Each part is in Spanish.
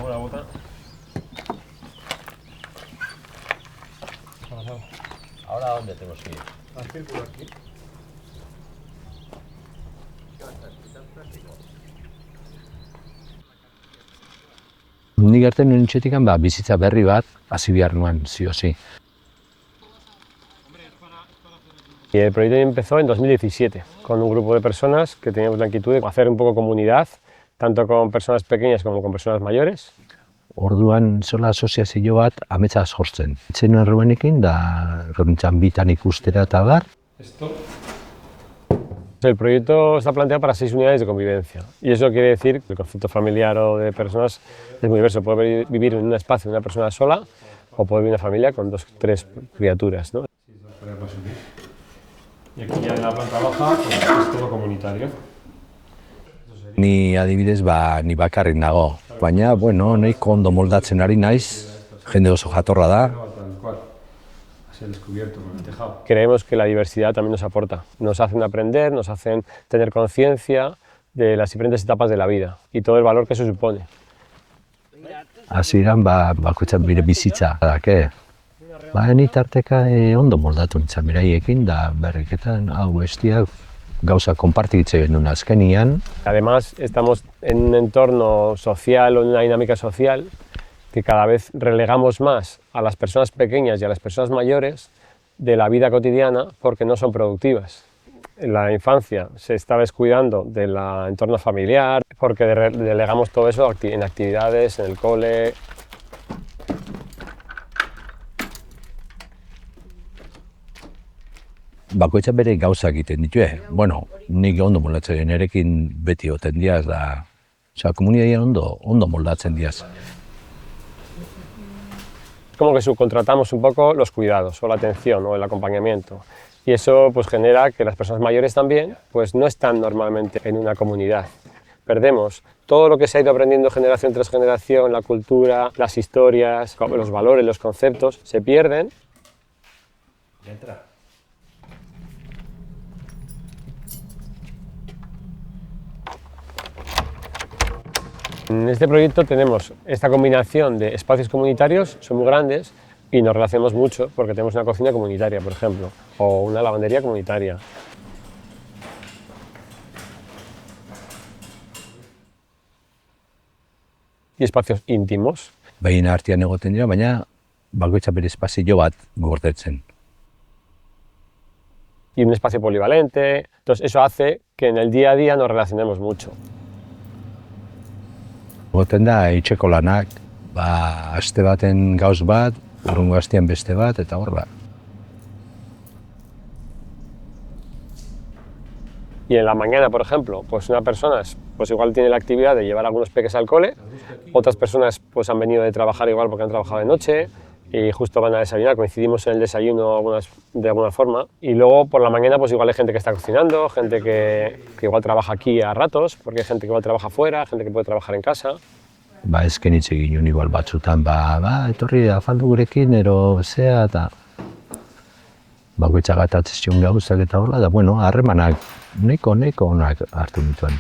Buena bota. ¿Ahora dónde tenemos que ir? Al círculo aquí. Nik gertzen nintxetik bizitza berri bat, hasi behar nuen, sí o sí. Y el proyecto empezó en 2017, con un grupo de personas que teníamos la inquietud de hacer un poco comunidad, tanto con personas pequeñas como con personas mayores. Orduan zola asoziazio bat ametsa sortzen. Itzen erruenekin da rontzan bitan ikustera eta bar. El proyecto está planteado para 6 unidades de convivencia y eso quiere decir que el concepto familiar o de personas es muy diverso. Puede vivir en un espacio de una persona sola o puede vivir una familia con 2 o 3 criaturas, ¿no? Y aquí ya en la planta baja pues, es todo comunitario. Ni adibidez ni bakarrik nago, baina bueno, nahiko ondo moldatzen ari naiz, jende oso jatorra da. Creemos que la diversidad también nos aporta, nos hacen aprender, nos hacen tener conciencia de las diferentes etapas de la vida y todo el valor que eso supone. Hasieran bakoitzak bere bizitza dake. Ni tarteka ondo moldatu nintzen beraiekin da berriketan hau bestiak gauza konpartitzen genuen azkenian. Además, estamos en un entorno social o en una dinámica social que cada vez relegamos más a las personas pequeñas y a las personas mayores de la vida cotidiana porque no son productivas. En la infancia se está descuidando del entorno familiar porque delegamos todo eso en actividades, en el cole. Bakoitzak bere gauzak egiten ditue. Bueno, nik ondo moldatzen erekin beti oten diaz da. Osea, komunitatea ondo moldatzen diaz. Como que subcontratamos un poco los cuidados o la atención o el acompañamiento y eso pues genera que las personas mayores también pues no están normalmente en una comunidad. Perdemos todo lo que se ha ido aprendiendo generación tras generación, la cultura, las historias, los valores, los conceptos, se pierden. En este proyecto tenemos esta combinación de espacios comunitarios, son muy grandes y nos relacionamos mucho porque tenemos una cocina comunitaria, por ejemplo, o una lavandería comunitaria. Y espacios íntimos. Behien artean egoten dira, baina bakoitzak bere espazio bat gordetzen. Y un espacio polivalente, entonces eso hace que en el día a día nos relacionemos mucho. Egoten da, etxeko lanak, aste baten gauz bat, urrungo astean beste bat, eta horra. Y en la mañana, por ejemplo, pues una persona pues igual tiene la actividad de llevar a algunos peques al cole, otras personas pues han venido de trabajar igual porque han trabajado de noche y justo van a desayunar, coincidimos en el desayuno de alguna forma, y luego por la mañana pues igual hay gente que está cocinando, gente que igual trabaja aquí a ratos, porque hay gente que igual trabaja fuera, gente que puede trabajar en casa. Ezken hitz egin igual batzutan, etorri afaldu gurekin, ero zea, eta bakoitzak gatatzen gauzak eta horla, da, bueno, harremanak neko onak hartu nituen.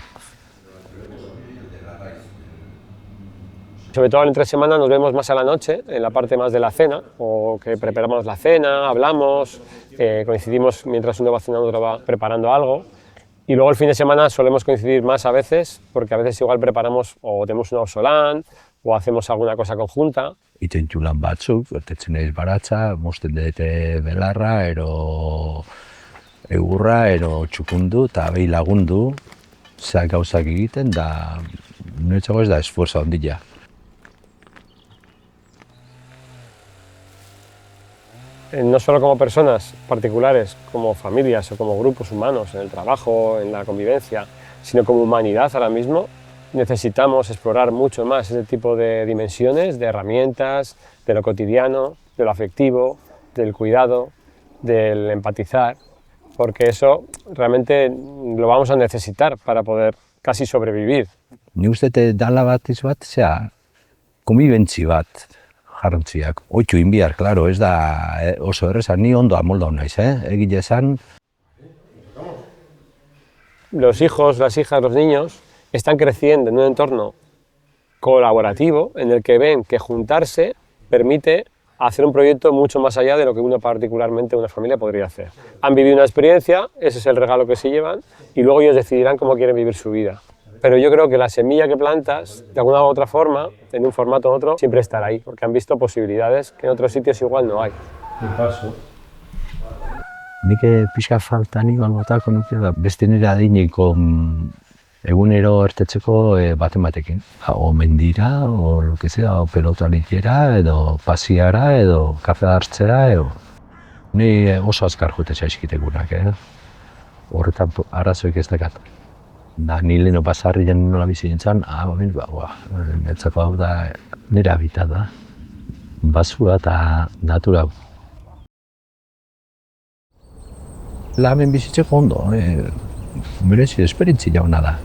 Sobre todo entre semana nos vemos más a la noche, en la parte más de la cena, o que preparamos la cena, hablamos, coincidimos mientras uno va cenando, otro va preparando algo. Y luego el fin de semana solemos coincidir más a veces, porque a veces igual preparamos o tenemos un auzolan o hacemos alguna cosa conjunta. Itentu lan batzuk, bertetzen naiz baratza, mozten dute belarra, ero egurra, ero txukundu, eta behi lagundu, zeak gauzak egiten, da niretzako ez da esfuerzo handia. No solo como personas particulares, como familias o como grupos humanos, en el trabajo, en la convivencia, sino como humanidad ahora mismo, necesitamos explorar mucho más ese tipo de dimensiones, de herramientas, de lo cotidiano, de lo afectivo, del cuidado, del empatizar, porque eso realmente lo vamos a necesitar para poder casi sobrevivir. Ni uste dala bat izbat, konbibentzi bat. Jarrantziak. Oitu inbiar, claro, ez da oso erreza, ni ondo amoldau naiz, egile esan. Los hijos, las hijas, los niños están creciendo en un entorno colaborativo en el que ven que juntarse permite hacer un proyecto mucho más allá de lo que particularmente una familia podría hacer. Han vivido una experiencia, ese es el regalo que se llevan, y luego ellos decidirán cómo quieren vivir su vida. Pero yo creo que la semilla que plantas, de alguna u otra forma, en un formato u otro, siempre estará ahí, porque han visto posibilidades que en otros sitios igual no hay. Nik pixka faltan igual botako nuke da, beste nire adineko egunero ertetzeko baten batekin. O mendira, o lo que sea, o pelota litiera, edo pasiara, edo kafe hartzera, edo... Ni oso azkar jute txaizkitegunak, horretan arazoik ez dakat. Da, ni leheno pasarrian nola bizi nintzen, netzako hau da nire habitat da. Basua eta natura. Hemen bizitzeko ondo, merezi esperientzia ona da.